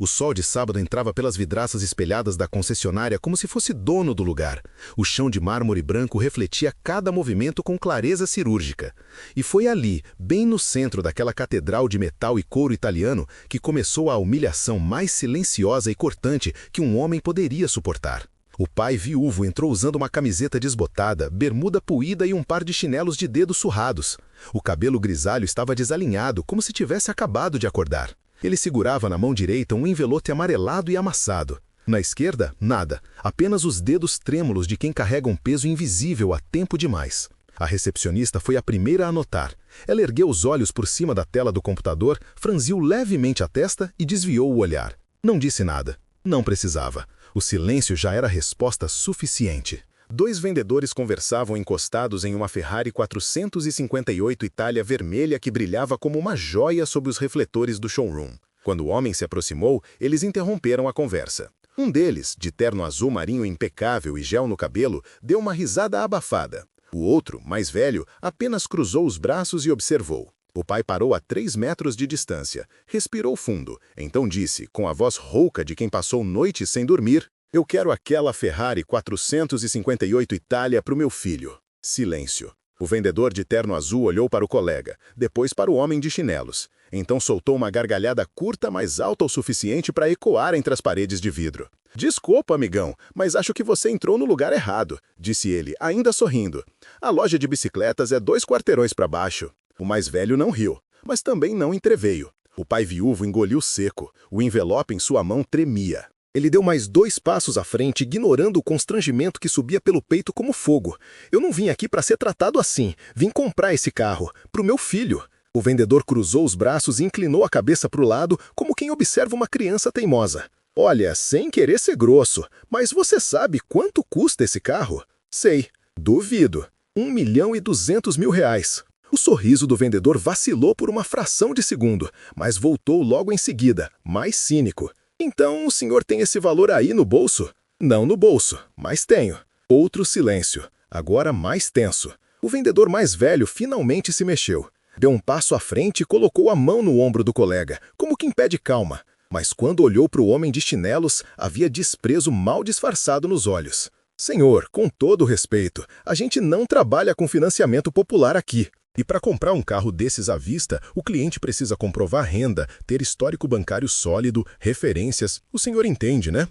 O sol de sábado entrava pelas vidraças espelhadas da concessionária como se fosse dono do lugar. O chão de mármore branco refletia cada movimento com clareza cirúrgica. E foi ali, bem no centro daquela catedral de metal e couro italiano, que começou a humilhação mais silenciosa e cortante que um homem poderia suportar. O pai viúvo entrou usando uma camiseta desbotada, bermuda puída e um par de chinelos de dedos surrados. O cabelo grisalho estava desalinhado, como se tivesse acabado de acordar. Ele segurava na mão direita um envelope amarelado e amassado. Na esquerda, nada, apenas os dedos trêmulos de quem carrega um peso invisível há tempo demais. A recepcionista foi a primeira a notar. Ela ergueu os olhos por cima da tela do computador, franziu levemente a testa e desviou o olhar. Não disse nada. Não precisava. O silêncio já era resposta suficiente. Dois vendedores conversavam encostados em uma Ferrari 458 Itália vermelha que brilhava como uma joia sob os refletores do showroom. Quando o homem se aproximou, eles interromperam a conversa. Um deles, de terno azul marinho impecável e gel no cabelo, deu uma risada abafada. O outro, mais velho, apenas cruzou os braços e observou. O pai parou a 3 metros de distância, respirou fundo, então disse, com a voz rouca de quem passou noites sem dormir: "Eu quero aquela Ferrari 458 Itália para o meu filho." Silêncio. O vendedor de terno azul olhou para o colega, depois para o homem de chinelos. Então soltou uma gargalhada curta, mas alta o suficiente para ecoar entre as paredes de vidro. "Desculpa, amigão, mas acho que você entrou no lugar errado", disse ele, ainda sorrindo. "A loja de bicicletas é 2 quarteirões para baixo." O mais velho não riu, mas também não entreveio. O pai viúvo engoliu seco. O envelope em sua mão tremia. Ele deu mais 2 passos à frente, ignorando o constrangimento que subia pelo peito como fogo. "Eu não vim aqui para ser tratado assim. Vim comprar esse carro. Para o meu filho." O vendedor cruzou os braços e inclinou a cabeça para o lado, como quem observa uma criança teimosa. "Olha, sem querer ser grosso, mas você sabe quanto custa esse carro?" "Sei." "Duvido. R$ 1.200.000. O sorriso do vendedor vacilou por uma fração de segundo, mas voltou logo em seguida, mais cínico. "Então o senhor tem esse valor aí no bolso?" "Não no bolso, mas tenho." Outro silêncio, agora mais tenso. O vendedor mais velho finalmente se mexeu. Deu um passo à frente e colocou a mão no ombro do colega, como quem pede calma. Mas quando olhou para o homem de chinelos, havia desprezo mal disfarçado nos olhos. "Senhor, com todo respeito, a gente não trabalha com financiamento popular aqui. E para comprar um carro desses à vista, o cliente precisa comprovar renda, ter histórico bancário sólido, referências. O senhor entende, né?"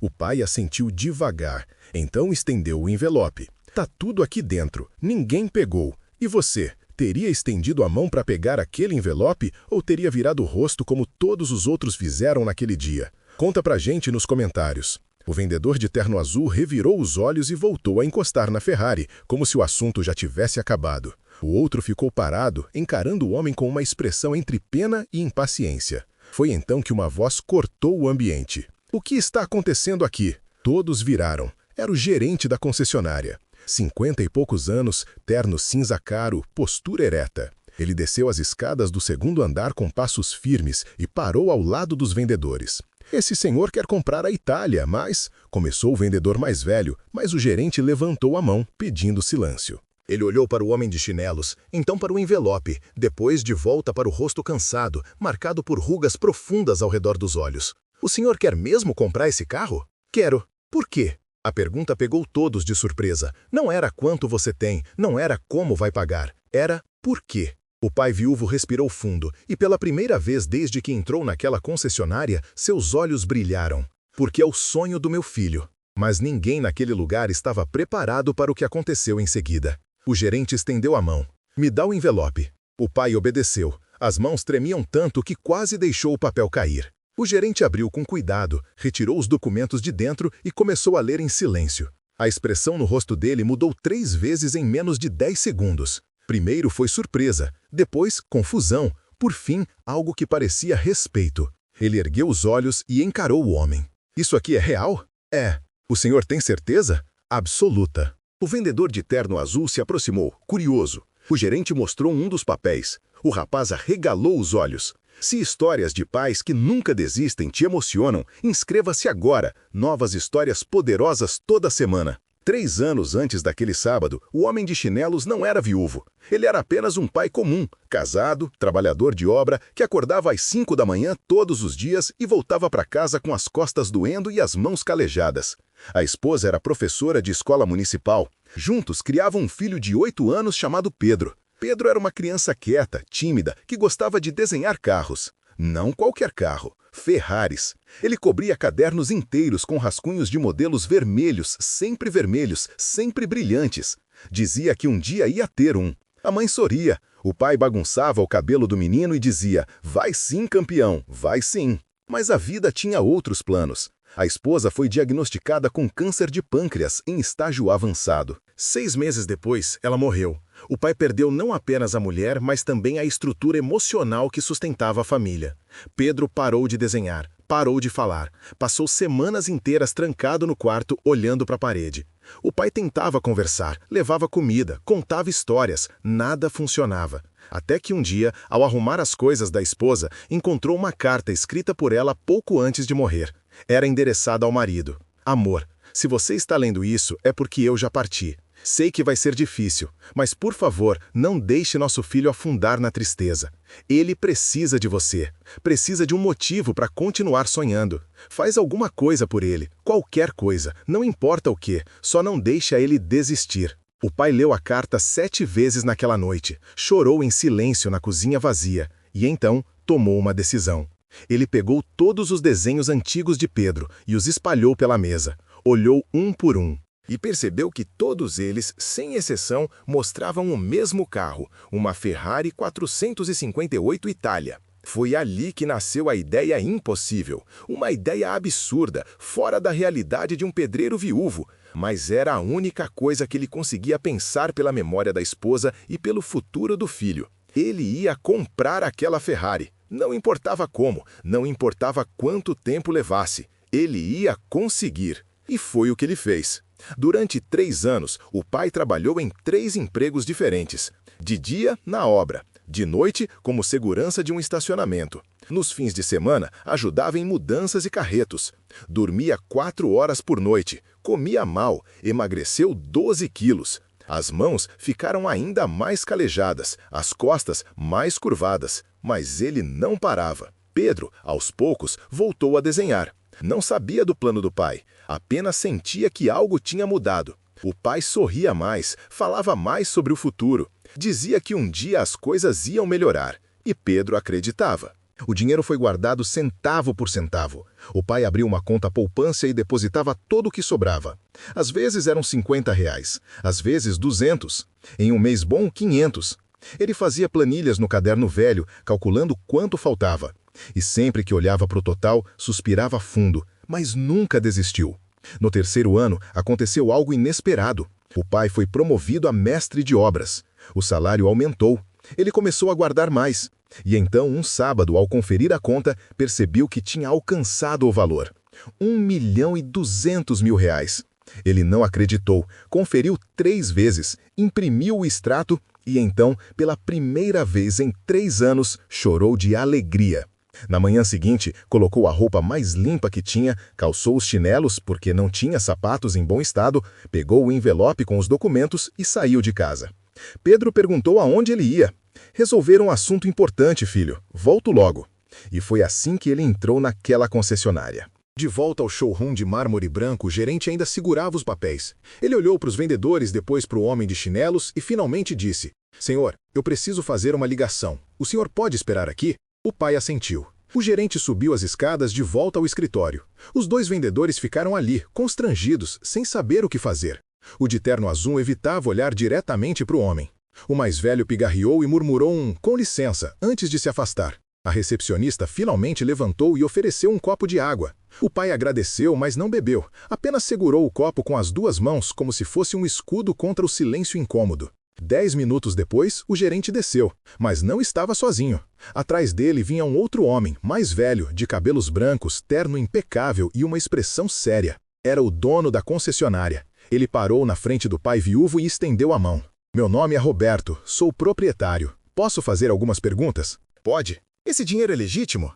O pai assentiu devagar, então estendeu o envelope. "Tá tudo aqui dentro, ninguém pegou. E você, teria estendido a mão para pegar aquele envelope ou teria virado o rosto como todos os outros fizeram naquele dia? Conta pra gente nos comentários." O vendedor de terno azul revirou os olhos e voltou a encostar na Ferrari, como se o assunto já tivesse acabado. O outro ficou parado, encarando o homem com uma expressão entre pena e impaciência. Foi então que uma voz cortou o ambiente. "O que está acontecendo aqui?" Todos viraram. Era o gerente da concessionária. 50 e poucos anos, terno cinza claro, postura ereta. Ele desceu as escadas do 2º andar com passos firmes e parou ao lado dos vendedores. "Esse senhor quer comprar a Itália, mas..." Começou o vendedor mais velho, mas o gerente levantou a mão, pedindo silêncio. Ele olhou para o homem de chinelos, então para o envelope, depois de volta para o rosto cansado, marcado por rugas profundas ao redor dos olhos. "O senhor quer mesmo comprar esse carro?" "Quero." "Por quê?" A pergunta pegou todos de surpresa. Não era quanto você tem, não era como vai pagar. Era por quê. O pai viúvo respirou fundo, e pela primeira vez desde que entrou naquela concessionária, seus olhos brilharam. "Porque é o sonho do meu filho." Mas ninguém naquele lugar estava preparado para o que aconteceu em seguida. O gerente estendeu a mão. "Me dá o envelope." O pai obedeceu. As mãos tremiam tanto que quase deixou o papel cair. O gerente abriu com cuidado, retirou os documentos de dentro e começou a ler em silêncio. A expressão no rosto dele mudou 3 vezes em menos de 10 segundos. Primeiro foi surpresa, depois confusão, por fim algo que parecia respeito. Ele ergueu os olhos e encarou o homem. "Isso aqui é real?" "É." "O senhor tem certeza?" "Absoluta." O vendedor de terno azul se aproximou, curioso. O gerente mostrou um dos papéis. O rapaz arregalou os olhos. Se histórias de pais que nunca desistem te emocionam, inscreva-se agora. Novas histórias poderosas toda semana. 3 anos antes daquele sábado, o homem de chinelos não era viúvo. Ele era apenas um pai comum, casado, trabalhador de obra, que acordava às 5 da manhã todos os dias e voltava para casa com as costas doendo e as mãos calejadas. A esposa era professora de escola municipal. Juntos criavam um filho de 8 anos chamado Pedro. Pedro era uma criança quieta, tímida, que gostava de desenhar carros. Não qualquer carro, Ferraris. Ele cobria cadernos inteiros com rascunhos de modelos vermelhos, sempre brilhantes. Dizia que um dia ia ter um. A mãe sorria. O pai bagunçava o cabelo do menino e dizia: "Vai sim, campeão, vai sim." Mas a vida tinha outros planos. A esposa foi diagnosticada com câncer de pâncreas em estágio avançado. 6 meses depois, ela morreu. O pai perdeu não apenas a mulher, mas também a estrutura emocional que sustentava a família. Pedro parou de desenhar, parou de falar. Passou semanas inteiras trancado no quarto, olhando para a parede. O pai tentava conversar, levava comida, contava histórias. Nada funcionava. Até que um dia, ao arrumar as coisas da esposa, encontrou uma carta escrita por ela pouco antes de morrer. Era endereçada ao marido. "Amor, se você está lendo isso, é porque eu já parti. Sei que vai ser difícil, mas por favor, não deixe nosso filho afundar na tristeza. Ele precisa de você. Precisa de um motivo para continuar sonhando. Faz alguma coisa por ele, qualquer coisa, não importa o que, só não deixa ele desistir." O pai leu a carta 7 vezes naquela noite, chorou em silêncio na cozinha vazia, e então tomou uma decisão. Ele pegou todos os desenhos antigos de Pedro e os espalhou pela mesa. Olhou um por um. E percebeu que todos eles, sem exceção, mostravam o mesmo carro, uma Ferrari 458 Itália. Foi ali que nasceu a ideia impossível, uma ideia absurda, fora da realidade de um pedreiro viúvo, mas era a única coisa que ele conseguia pensar pela memória da esposa e pelo futuro do filho. Ele ia comprar aquela Ferrari. Não importava como, não importava quanto tempo levasse. Ele ia conseguir. E foi o que ele fez. Durante 3 anos, o pai trabalhou em 3 empregos diferentes. De dia, na obra. De noite, como segurança de um estacionamento. Nos fins de semana, ajudava em mudanças e carretos. Dormia 4 horas por noite. Comia mal. Emagreceu 12 quilos. As mãos ficaram ainda mais calejadas, as costas mais curvadas. Mas ele não parava. Pedro, aos poucos, voltou a desenhar. Não sabia do plano do pai, apenas sentia que algo tinha mudado. O pai sorria mais, falava mais sobre o futuro. Dizia que um dia as coisas iam melhorar, e Pedro acreditava. O dinheiro foi guardado centavo por centavo. O pai abriu uma conta poupança e depositava todo o que sobrava. Às vezes eram R$ 50, às vezes 200. Em um mês bom, 500. Ele fazia planilhas no caderno velho, calculando quanto faltava. E sempre que olhava para o total, suspirava fundo, mas nunca desistiu. No 3º ano, aconteceu algo inesperado. O pai foi promovido a mestre de obras. O salário aumentou. Ele começou a guardar mais. E então, um sábado, ao conferir a conta, percebeu que tinha alcançado o valor. R$ 1.200.000. Ele não acreditou, conferiu 3 vezes, imprimiu o extrato e então, pela primeira vez em 3 anos, chorou de alegria. Na manhã seguinte, colocou a roupa mais limpa que tinha, calçou os chinelos porque não tinha sapatos em bom estado, pegou o envelope com os documentos e saiu de casa. Pedro perguntou aonde ele ia. "Resolver um assunto importante, filho. Volto logo." E foi assim que ele entrou naquela concessionária. De volta ao showroom de mármore branco, o gerente ainda segurava os papéis. Ele olhou para os vendedores, depois para o homem de chinelos e finalmente disse: "Senhor, eu preciso fazer uma ligação. O senhor pode esperar aqui?" O pai assentiu. O gerente subiu as escadas de volta ao escritório. Os 2 vendedores ficaram ali, constrangidos, sem saber o que fazer. O de terno azul evitava olhar diretamente para o homem. O mais velho pigarreou e murmurou um "com licença" antes de se afastar. A recepcionista finalmente levantou e ofereceu um copo de água. O pai agradeceu, mas não bebeu. Apenas segurou o copo com as 2 mãos como se fosse um escudo contra o silêncio incômodo. 10 minutos depois, o gerente desceu, mas não estava sozinho. Atrás dele vinha um outro homem, mais velho, de cabelos brancos, terno impecável e uma expressão séria. Era o dono da concessionária. Ele parou na frente do pai viúvo e estendeu a mão. "Meu nome é Roberto, sou proprietário. Posso fazer algumas perguntas?" "Pode. Esse dinheiro é legítimo?"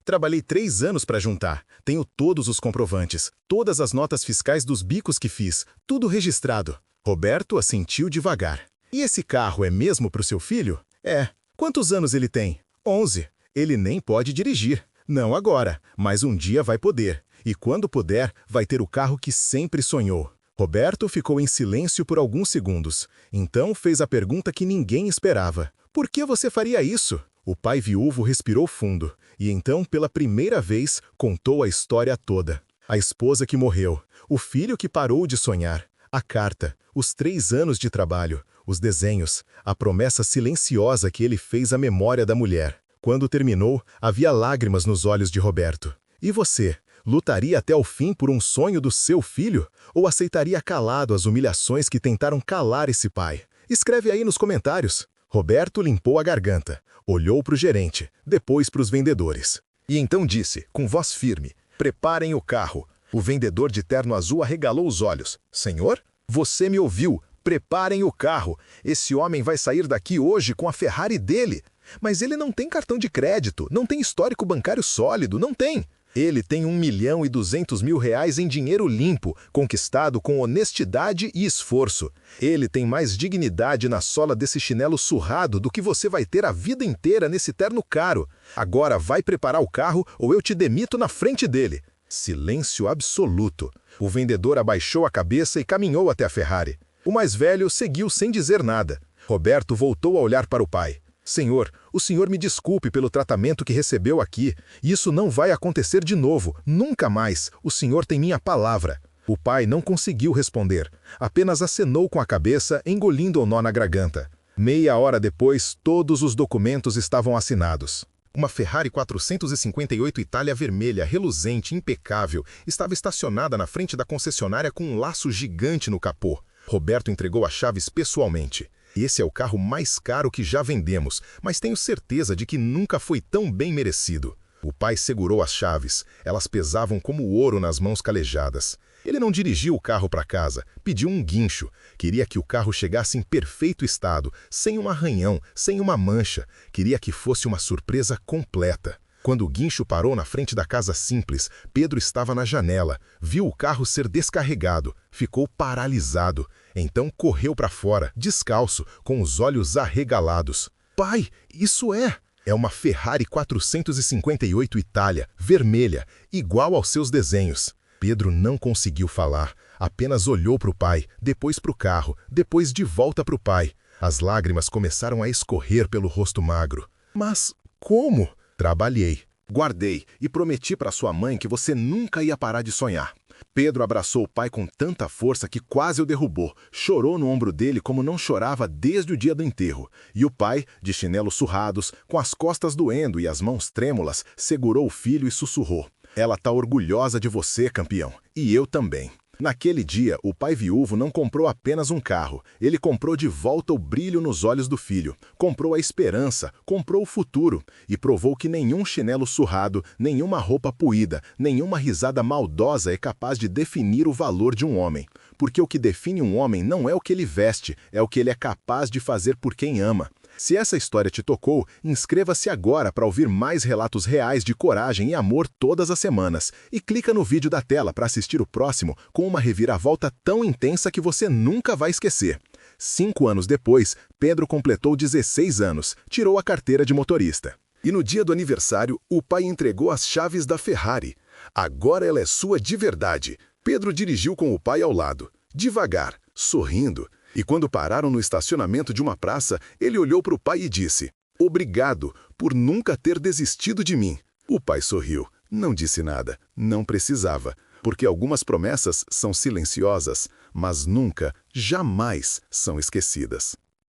Trabalhei 3 anos para juntar. Tenho todos os comprovantes, todas as notas fiscais dos bicos que fiz, tudo registrado. Roberto assentiu devagar. E esse carro é mesmo para o seu filho? Quantos anos ele tem? 11. Ele nem pode dirigir. Não agora, mas um dia vai poder. E quando puder, vai ter o carro que sempre sonhou. Roberto ficou em silêncio por alguns segundos. Então fez a pergunta que ninguém esperava. Por que você faria isso? O pai viúvo respirou fundo. E então, pela primeira vez, contou a história toda. A esposa que morreu. O filho que parou de sonhar. A carta. Os 3 anos de trabalho. Os desenhos. A promessa silenciosa que ele fez à memória da mulher. Quando terminou, havia lágrimas nos olhos de Roberto. E você? Lutaria até o fim por um sonho do seu filho? Ou aceitaria calado as humilhações que tentaram calar esse pai? Escreve aí nos comentários. Roberto limpou a garganta, olhou para o gerente, depois para os vendedores. E então disse, com voz firme, preparem o carro. O vendedor de terno azul arregalou os olhos. Senhor? Você me ouviu. Preparem o carro. Esse homem vai sair daqui hoje com a Ferrari dele. Mas ele não tem cartão de crédito, não tem histórico bancário sólido, não tem. Ele tem R$1.200.000 em dinheiro limpo, conquistado com honestidade e esforço. Ele tem mais dignidade na sola desse chinelo surrado do que você vai ter a vida inteira nesse terno caro. Agora vai preparar o carro ou eu te demito na frente dele. Silêncio absoluto. O vendedor abaixou a cabeça e caminhou até a Ferrari. O mais velho seguiu sem dizer nada. Roberto voltou a olhar para o pai. Senhor, o senhor me desculpe pelo tratamento que recebeu aqui. Isso não vai acontecer de novo, nunca mais. O senhor tem minha palavra. O pai não conseguiu responder. Apenas acenou com a cabeça, engolindo o nó na garganta. Meia hora depois, todos os documentos estavam assinados. Uma Ferrari 458 Itália vermelha, reluzente, impecável, estava estacionada na frente da concessionária com um laço gigante no capô. Roberto entregou as chaves pessoalmente. Esse é o carro mais caro que já vendemos, mas tenho certeza de que nunca foi tão bem merecido. O pai segurou as chaves. Elas pesavam como ouro nas mãos calejadas. Ele não dirigiu o carro para casa, pediu um guincho. Queria que o carro chegasse em perfeito estado, sem um arranhão, sem uma mancha. Queria que fosse uma surpresa completa. Quando o guincho parou na frente da casa simples, Pedro estava na janela, viu o carro ser descarregado, ficou paralisado. Então correu para fora, descalço, com os olhos arregalados. Pai, isso é! É uma Ferrari 458 Itália, vermelha, igual aos seus desenhos. Pedro não conseguiu falar, apenas olhou para o pai, depois para o carro, depois de volta para o pai. As lágrimas começaram a escorrer pelo rosto magro. Mas como? Trabalhei, guardei e prometi para sua mãe que você nunca ia parar de sonhar. Pedro abraçou o pai com tanta força que quase o derrubou. Chorou no ombro dele como não chorava desde o dia do enterro. E o pai, de chinelos surrados, com as costas doendo e as mãos trêmulas, segurou o filho e sussurrou. Ela tá orgulhosa de você, campeão. E eu também. Naquele dia, o pai viúvo não comprou apenas um carro. Ele comprou de volta o brilho nos olhos do filho. Comprou a esperança, comprou o futuro. E provou que nenhum chinelo surrado, nenhuma roupa puída, nenhuma risada maldosa é capaz de definir o valor de um homem. Porque o que define um homem não é o que ele veste, é o que ele é capaz de fazer por quem ama. Se essa história te tocou, inscreva-se agora para ouvir mais relatos reais de coragem e amor todas as semanas. E clica no vídeo da tela para assistir o próximo com uma reviravolta tão intensa que você nunca vai esquecer. 5 anos depois, Pedro completou 16 anos, tirou a carteira de motorista. E no dia do aniversário, o pai entregou as chaves da Ferrari. Agora ela é sua de verdade. Pedro dirigiu com o pai ao lado, devagar, sorrindo. E quando pararam no estacionamento de uma praça, ele olhou para o pai e disse: "Obrigado por nunca ter desistido de mim." O pai sorriu, não disse nada, não precisava, porque algumas promessas são silenciosas, mas nunca, jamais são esquecidas.